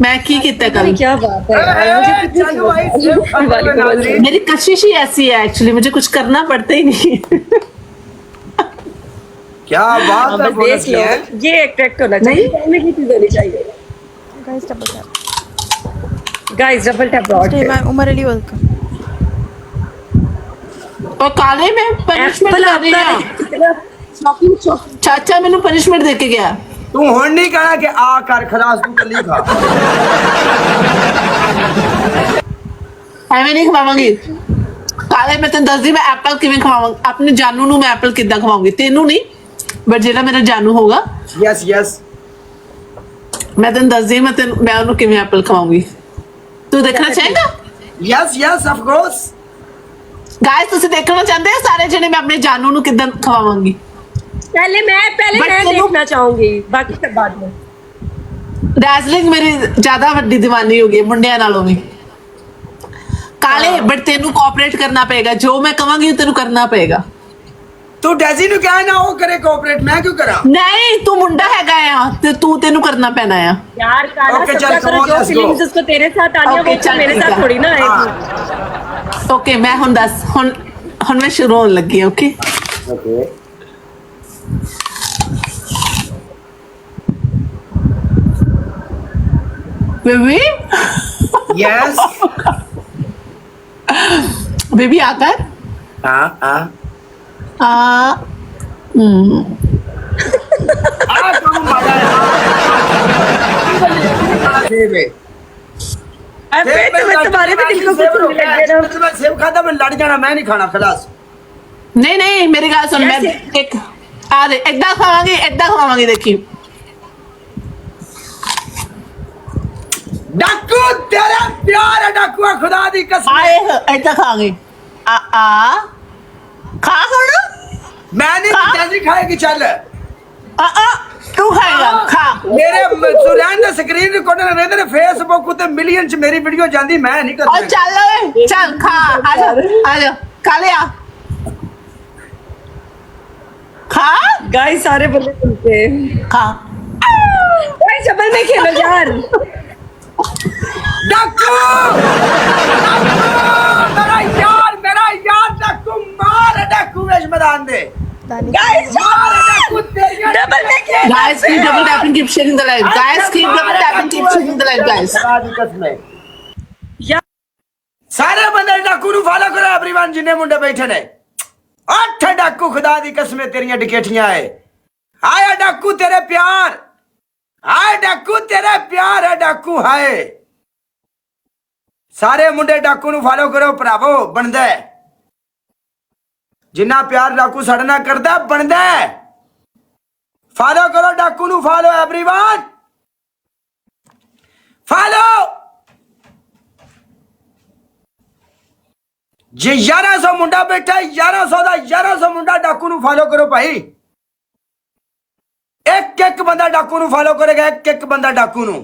मैं की कितना कल क्या बात है यार, मुझे कितनी चलो भाई, समझ- सेब खा लो वालेकुम नाज़रीन। अस्सलाम। मेरी कशिश ही ऐसी है एक्चुअली, मुझे कुछ करना पड़ता ही नहीं। क्या बात हाँ, है बस बोनस देख लो, की है। ये अट्रैक्ट होना चाहिए, नहीं? फैमिली की चीज होनी चाहिए। Guys double tap guys double tap ब्रॉड स्टे माय उमर अली वेलकम और काले में पनिशमेंट एप्पल कर रही आपका है। कितना शॉकिंग शॉकिंग। चाचा मैंने पनिशमेंट दे के गया। तू हुण नहीं कहना कि आ कर खलास तू कली खा। ਐਵੇਂ ਨਹੀਂ ਖਵਾਵਾਂਗੀ ਕਾਲੇ। ਮੈਂ ਤੈਨੂੰ ਦੱਸਦੀ ਮੈਂ ਐਪਲ ਕਿਵੇਂ ਖਵਾਵਾਂਗੀ, ਆਪਣੇ ਜਾਨੂ ਨੂੰ ਮੈਂ ਐਪਲ ਕਿੱਦਾਂ ਖਵਾਉਂਗੀ, ਤੈਨੂੰ ਨਹੀਂ ਬਟ ਜਿਹੜਾ ਮੇਰਾ ਜਾਨੂ ਹੋਗਾ यस यस ਮੈਂ ਤੈਨੂੰ ਦੱਸਦੀ ਮੈਂ ਉਹਨੂੰ ਕਿਵੇਂ ਐਪਲ ਖਵਾਉਂਗੀ। ਤੂੰ ਦੇਖਣਾ ਚਾਹੇਗਾ yes yes of course. Guys? ਤੁਸੀਂ ਦੇਖਣਾ ਚਾਹੁੰਦੇ ਹੋ ਸਾਰੇ ਜਣੇ ਮੈਂ ਆਪਣੇ ਜਾਨੂ ਨੂੰ ਕਿੱਦਾਂ ਖਵਾਵਾਂਗੀ? पहले मैं But चलो- देखना चाहूंगी, बाकी सब बाद में। ਡੈਜ਼ਲਿੰਗ ਮੇਰੀ ਜ਼ਿਆਦਾ ਵੱਡੀ ਦੀਵਾਨੀ ਹੋ ਗਈ ਹੈ ਮੁੰਡਿਆਂ ਨਾਲੋਂ ਵੀ। ਕਾਲੇ ਬਟ ਤੈਨੂੰ ਕੋਆਪਰੇਟ ਕਰਨਾ ਪਏਗਾ, ਜੋ ਮੈਂ ਕਵਾਂਗੀ ਉਹ ਤੈਨੂੰ ਕਰਨਾ ਪਏਗਾ। तू डेजी नु क्या ना वो करे कोऑपरेट, मैं क्यों करा? ਨਹੀਂ ਤੂੰ ਮੁੰਡਾ ਹੈਗਾ ਆ ਤੇ ਤੈਨੂੰ करना पैना आ। यार काला Okay, सबका चल, करो, come on, जो let's फीलिंग्स go. उसको तेरे साथ आनी है Okay, वो चल, मेरे ठीक साथ है। थोड़ी ना आएगी। हाँ ਓਕੇ ਮੈਂ ਹੁਣ ਦੱਸ, ਹੁਣ ਮੈਂ ਸ਼ੁਰੂ ਹੋਣ ਲੱਗੀ ਹਾਂ। Okay okay baby yes baby आकर हाँ हाँ आ आ कौन मारा है? सेब है। अबे सेब तो में मैं तुम्हारे भी दिल को सेब कुछ हो नहीं गया। लग रहा। तो मैं सेब खाता, मैं लड़ जाना, मैं नहीं खाना खलास। नहीं नहीं मेरी गाल सुन, मैं एक आ दे एकदा खवावांगी देखी। डाकू तेरा प्यार है डाकू, खुदा दी कसम। आए एकदा खावांगी। आ खा थोड़ा। मैं नहीं हाँ? जैसी खाएगी चल। आ तू खाएगा खा। मेरे सुरैन दे स्क्रीन रिकॉर्डर रहंदे ने फेसबुक ते मिलियन च मेरी वीडियो जांदी, मैं नहीं और करदा। चल ओए चल खा, आजा खा ले आ खा गाइस सारे बंदे सुनते हैं। खा। गाइस डबल में खेलो यार। डाकू मेरा यार डाकू मार डाकू वेश मैदान दे। दानी गाइस मार डाकू तेरी डबल में खेलो। Guys, keep double tapping, keep sharing the live. Guys, keep double tapping, keep sharing the live, guys. खुदा दी कसम। यार सारे बंदे डाकू नु फॉलो करो एवरीवन, जिन्ने मुंडे बैठे ने। 8 डाकू खुदा दी कसम तेरियां डिकेटियां है। हाय डाकू तेरे प्यार, हाय डाकू तेरे प्यार है डाकू हाय। सारे मुंडे डाकू नु फॉलो करो भरावो, बनदा है जिन्ना प्यार डाकू साडे नाल करदा बनदा है। फॉलो करो डाकू नु, फॉलो एवरीवन, फॉलो। जे 1100 मुंडा बैठा है, 1100 ਦਾ 1100 मुंडा डाकू नु फॉलो करो भाई। एक एक बंदा डाकू नु फॉलो करेगा, एक एक बंदा डाकू नु।